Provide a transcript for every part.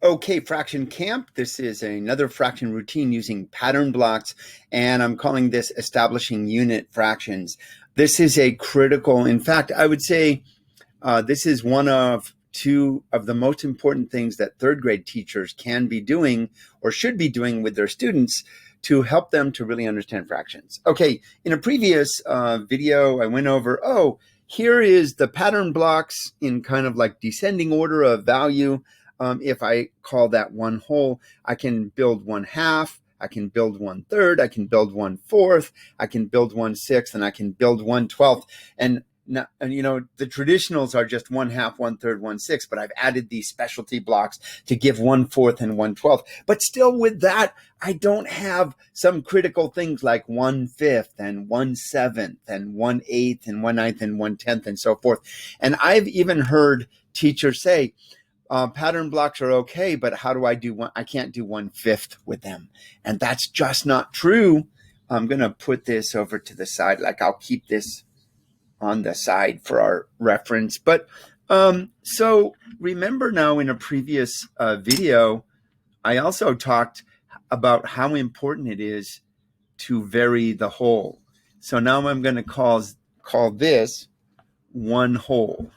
Okay, Fraction Camp. This is another fraction routine using pattern blocks, and I'm calling this establishing unit fractions. This is a critical, in fact, I would say this is one of two of the most important things that third grade teachers can be doing or should be doing with their students to help them to really understand fractions. Okay, in a previous video, I went over, here is the pattern blocks in kind of like descending order of value. If I call that one whole, I can build 1/2, I can build 1/3, I can build 1/4, I can build 1/6, and I can build 1/12. And you know, the traditionals are just 1/2, 1/3, 1/6, but I've added these specialty blocks to give 1/4 and 1/12. But still with that, I don't have some critical things like 1/5 and 1/7 and 1/8 and 1/9 and 1/10 and so forth. And I've even heard teachers say, pattern blocks are okay, but how do I do one? I can't do 1/5 with them. And that's just not true. I'm going to put this over to the side. Like I'll keep this on the side for our reference. But so remember now in a previous video, I also talked about how important it is to vary the whole. So now I'm going to call this one whole.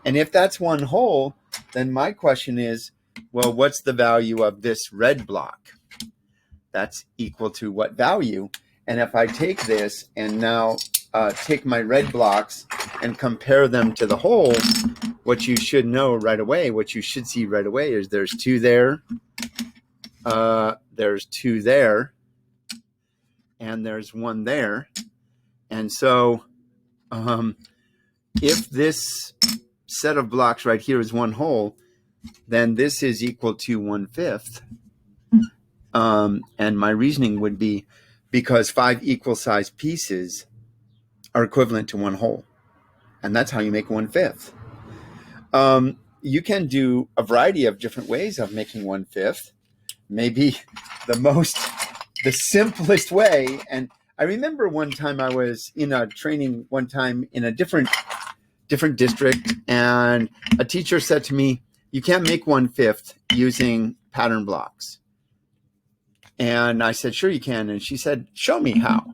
And if that's one whole, then my question is, well, what's the value of this red block? That's equal to what value? And if I take this and now take my red blocks and compare them to the whole, what you should know right away, what you should see right away is there's 2 there, there's 2 there, and there's 1 there. And so if this set of blocks right here is one whole, then this is equal to 1/5. And my reasoning would be because 5 equal sized pieces are equivalent to one whole. And that's how you make 1/5. You can do a variety of different ways of making 1/5. Maybe the simplest way. And I remember one time I was in a training one time in a different district, and a teacher said to me, you can't make 1/5 using pattern blocks. And I said, sure you can. And she said, show me how.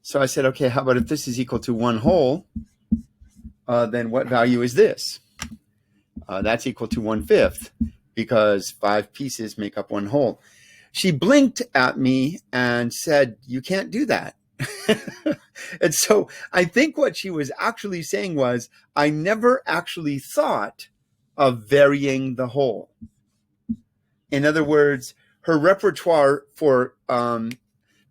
So I said, okay, how about if this is equal to one whole, then what value is this? That's equal to 1/5 because 5 pieces make up one whole. She blinked at me and said, you can't do that. And so I think what she was actually saying was, I never actually thought of varying the whole. In other words, her repertoire for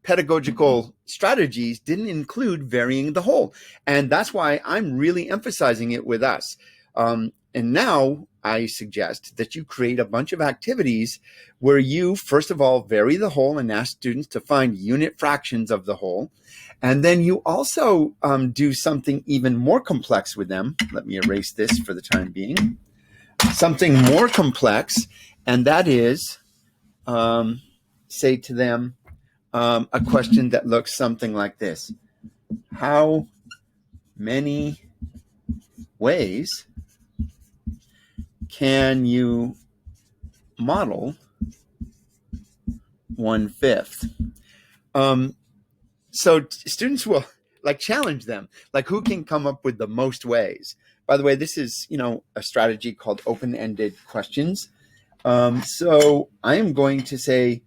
pedagogical strategies didn't include varying the whole. And that's why I'm really emphasizing it with us. And now I suggest that you create a bunch of activities where you, first of all, vary the whole and ask students to find unit fractions of the whole. And then you also do something even more complex with them. Let me erase this for the time being. Something more complex, and that is, say to them a question that looks something like this. How many ways can you model 1/5? So students will challenge them, who can come up with the most ways. By the way, this is, a strategy called open-ended questions. So I am going to say,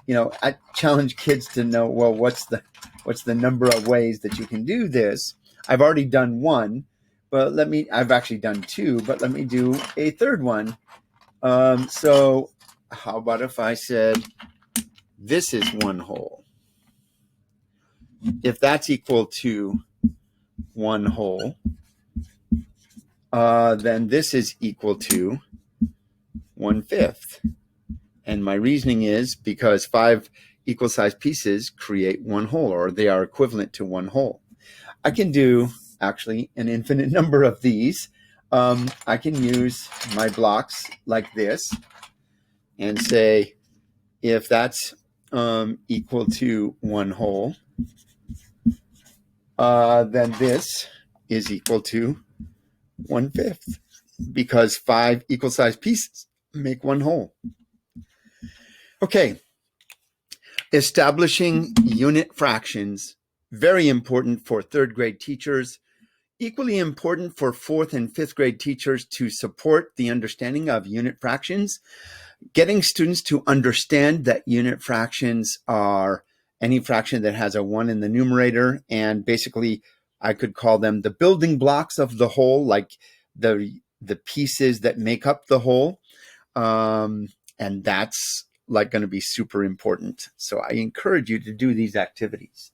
I challenge kids to know, well, what's the number of ways that you can do this? I've already done 1, but I've actually done 2, but let me do a 3rd one. So how about if I said, this is one whole? If that's equal to one whole, then this is equal to 1/5. And my reasoning is because 5 equal sized pieces create one whole, or they are equivalent to one whole. I can do actually an infinite number of these. I can use my blocks like this and say, if that's equal to one whole, then this is equal to 1/5. because 5 equal-sized pieces make one whole. Okay, establishing unit fractions, very important for third grade teachers, equally important for fourth and fifth grade teachers to support the understanding of unit fractions. Getting students to understand that unit fractions are any fraction that has a 1 in the numerator, and basically I could call them the building blocks of the whole, like the pieces that make up the whole. And that's like going to be super important. So I encourage you to do these activities.